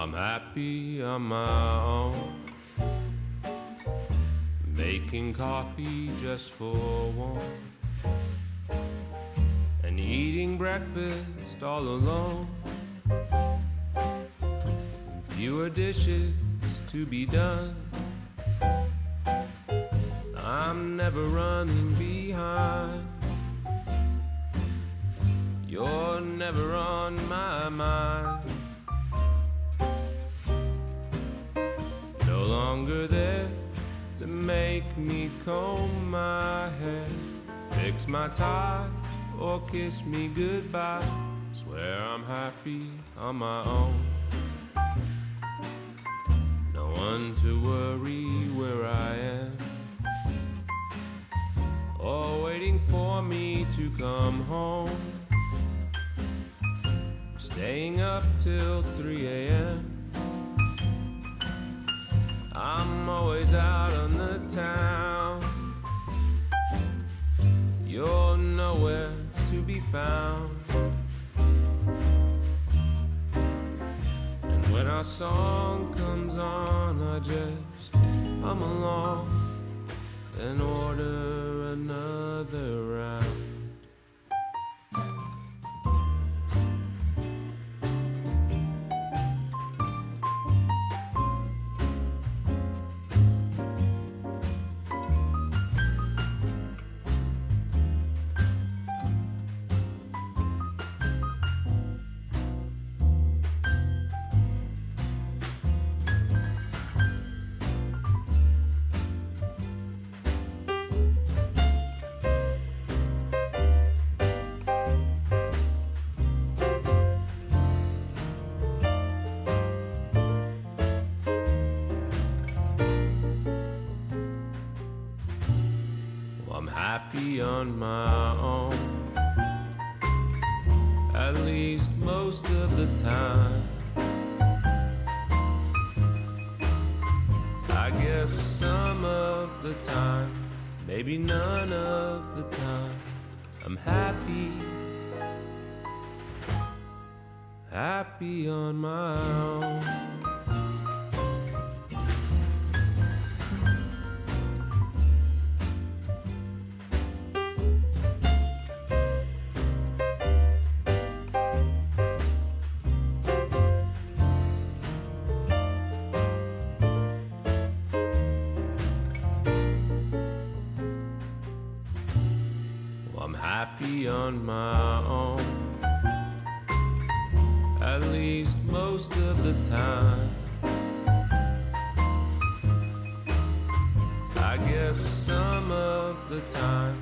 I'm happy on my own, making coffee just for one, and eating breakfast all alone. Fewer dishes to be done. I'm never running behind. You're never on my mind. No longer there to make me comb my hair, fix my tie, or kiss me goodbye. Swear I'm happy on my own. No one to worry where I am, or waiting for me to come home. Staying up till 3 a.m. I'm always out on the town. You're nowhere to be found. And when our song comes on, I just hum along and order another round. I'm happy on my own, at least most of the time. I guess some of the time, maybe none of the time. I'm happy, happy on my own. I'm happy on my own, at least most of the time. I guess some of the time,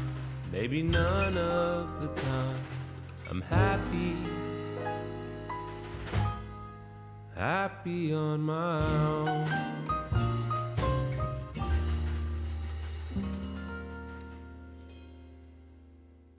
maybe none of the time. I'm happy, happy on my own.